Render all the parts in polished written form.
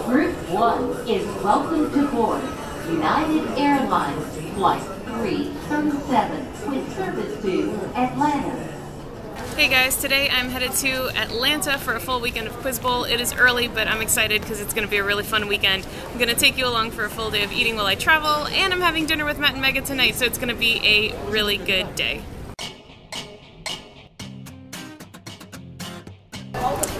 Group 1 is welcome to board United Airlines Flight 337 with service to Atlanta. Hey guys, today I'm headed to Atlanta for a full weekend of Quizbowl. It is early, but I'm excited because it's going to be a really fun weekend. I'm going to take you along for a full day of eating while I travel, and I'm having dinner with Matt and Megan tonight, so it's going to be a really good day.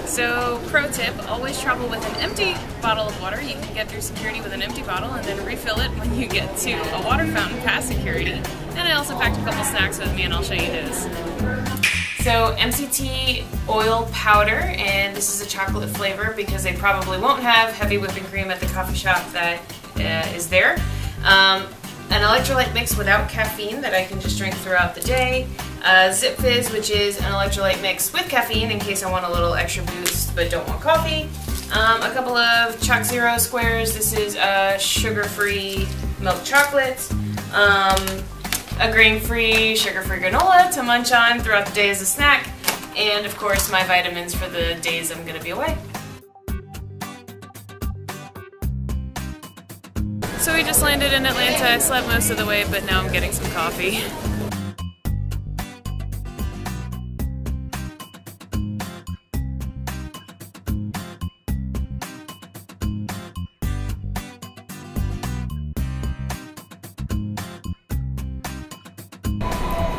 So, pro tip, always travel with an empty bottle of water. You can get through security with an empty bottle and then refill it when you get to a water fountain past security. And I also packed a couple snacks with me, and I'll show you those. So MCT oil powder, and this is a chocolate flavor because they probably won't have heavy whipping cream at the coffee shop that is there. An electrolyte mix without caffeine that I can just drink throughout the day. Zip Fizz, which is an electrolyte mix with caffeine in case I want a little extra boost but don't want coffee. A couple of Choc Zero squares. This is sugar-free milk chocolate. A grain-free, sugar-free granola to munch on throughout the day as a snack, and of course my vitamins for the days I'm going to be away. So we just landed in Atlanta. I slept most of the way, but now I'm getting some coffee.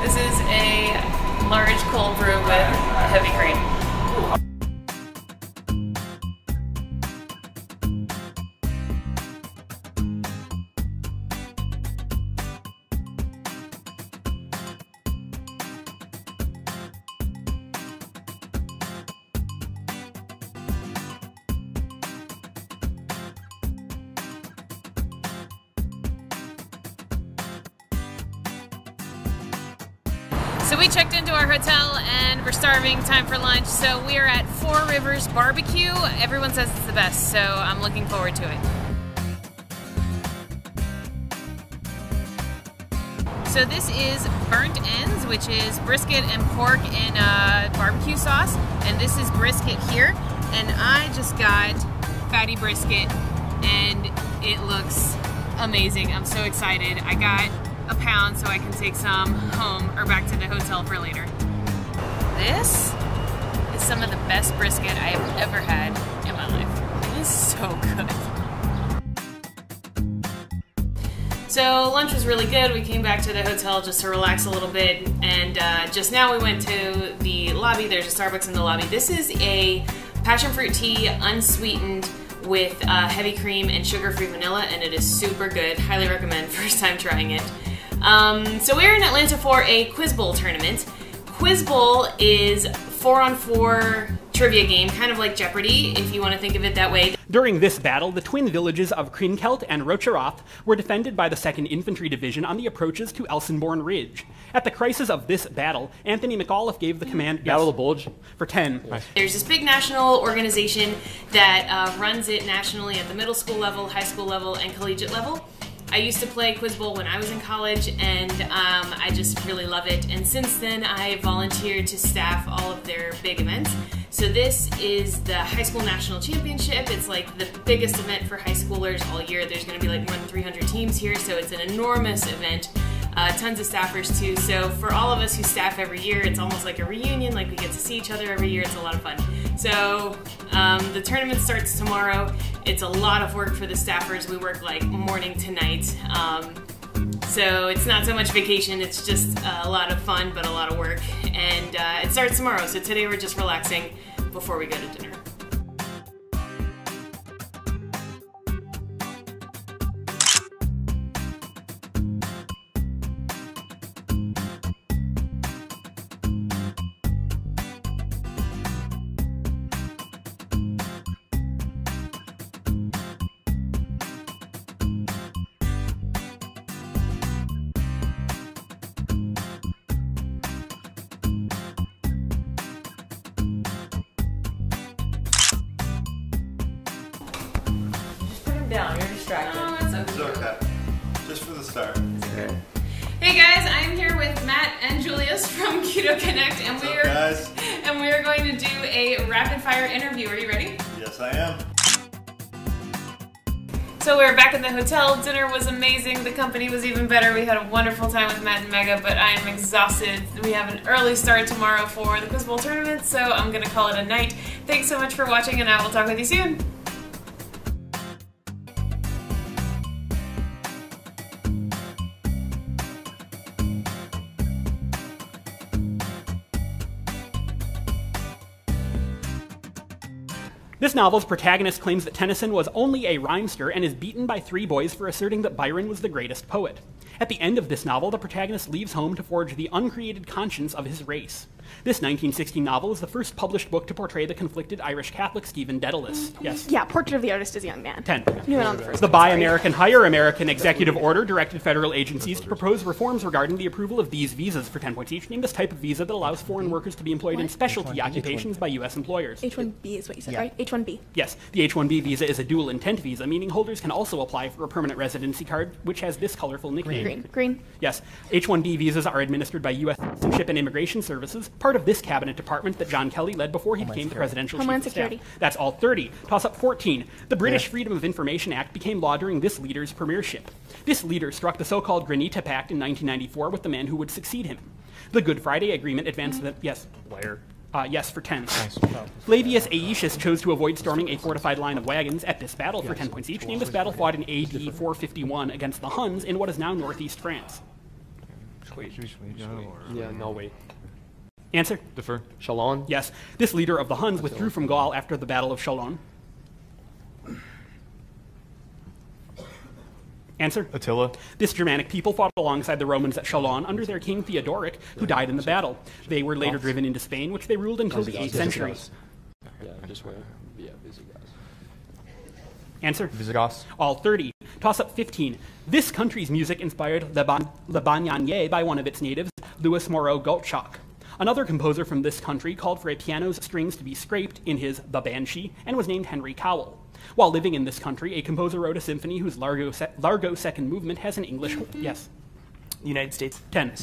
This is a large cold brew with heavy cream. So we checked into our hotel and we're starving, time for lunch. So we are at Four Rivers Barbecue. Everyone says it's the best, so I'm looking forward to it. So this is burnt ends, which is brisket and pork in barbecue sauce. And this is brisket here. And I just got fatty brisket and it looks amazing. I'm so excited. I got a pound so I can take some home or back to the hotel for later. This is some of the best brisket I have ever had in my life. It is so good. So lunch was really good. We came back to the hotel just to relax a little bit, and just now we went to the lobby. There's a Starbucks in the lobby. This is a passion fruit tea, unsweetened, with heavy cream and sugar-free vanilla, and it is super good. Highly recommend, first time trying it. So we're in Atlanta for a Quizbowl tournament. Quizbowl is 4-on-4 trivia game, kind of like Jeopardy, if you want to think of it that way. During this battle, the twin villages of Krinkelt and Rocheroth were defended by the 2nd Infantry Division on the approaches to Elsenborn Ridge. At the crisis of this battle, Anthony McAuliffe gave the command Battle of the Bulge for 10. Nice. There's this big national organization that runs it nationally at the middle school level, high school level, and collegiate level. I used to play Quizbowl when I was in college, and I just really love it. And since then, I volunteered to staff all of their big events. So this is the High School National Championship. It's like the biggest event for high schoolers all year. There's going to be like more than 300 teams here, so it's an enormous event. Tons of staffers too. So for all of us who staff every year, it's almost like a reunion. Like we get to see each other every year. It's a lot of fun. So the tournament starts tomorrow. It's a lot of work for the staffers. We work like morning to night. So it's not so much vacation, it's just a lot of fun, but a lot of work. And it starts tomorrow, so today we're just relaxing before we go to dinner. Down, you're distracted. Oh, it's okay. It's okay. Just for the start. Okay. Hey guys, I am here with Matt and Julius from KetoConnect, and we are going to do a rapid fire interview. Are you ready? Yes, I am. So we're back in the hotel. Dinner was amazing. The company was even better. We had a wonderful time with Matt and Mega, but I am exhausted. We have an early start tomorrow for the Quizbowl tournament, so I'm going to call it a night. Thanks so much for watching, and I will talk with you soon. This novel's protagonist claims that Tennyson was only a rhymester and is beaten by 3 boys for asserting that Byron was the greatest poet. At the end of this novel, the protagonist leaves home to forge the uncreated conscience of his race. This 1960 novel is the first published book to portray the conflicted Irish Catholic Stephen Dedalus. Yes? Yeah, Portrait of the Artist is a Young Man. 10. You went on the first The one, Buy sorry. American, Hire American executive order directed federal agencies to propose reforms regarding the approval of these visas for 10 points each. Name this type of visa that allows foreign workers to be employed in specialty occupations by U.S. employers. H-1B is what you said, right? H-1B. Yes, the H-1B visa is a dual intent visa, meaning holders can also apply for a permanent residency card, which has this colorful nickname. Green. Yes, H-1B visas are administered by U.S. Citizenship and Immigration Services, part of this cabinet department that John Kelly led before he became the presidential Homeland chief of staff. Security. That's all 30. Toss up 14. The British Freedom of Information Act became law during this leader's premiership. This leader struck the so-called Granita Pact in 1994 with the man who would succeed him. The Good Friday Agreement advanced that, yes. Where? Yes, for 10. Flavius Aetius chose to avoid storming a fortified line of wagons at this battle for 10 points each. Name this battle fought in AD 451 against the Huns in what is now northeast France. Yeah, no, wait. Answer? Defer. Chalon? Yes. This leader of the Huns withdrew from Gaul after the Battle of Chalon. Answer? Attila. This Germanic people fought alongside the Romans at Chalon under their king Theodoric, who died in the battle. They were later driven into Spain, which they ruled until the 8th century. Yeah, just where? Yeah, Visigoths. Answer? Visigoths. All 30. Toss up 15. This country's music inspired Le Bananier by one of its natives, Louis Moreau Gottschalk. Another composer from this country called for a piano's strings to be scraped in his The Banshee and was named Henry Cowell. While living in this country, a composer wrote a symphony whose Largo second movement has an English... Yes. United States. 10.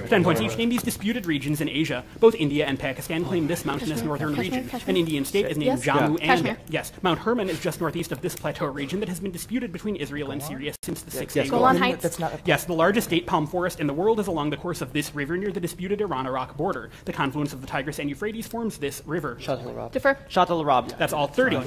10 points each. Name these disputed regions in Asia. Both India and Pakistan claim this mountainous northern region. An Indian state is named Jammu and... Kashmir. Yes. Mount Hermon is just northeast of this plateau region that has been disputed between Israel and Syria since the 6th Day War. Golan Heights. That's not. Yes, the largest date palm forest in the world is along the course of this river near the disputed Iran-Iraq border. The confluence of the Tigris and Euphrates forms this river. Shuttle Rob. Defer. Shuttle Rob. That's all 30.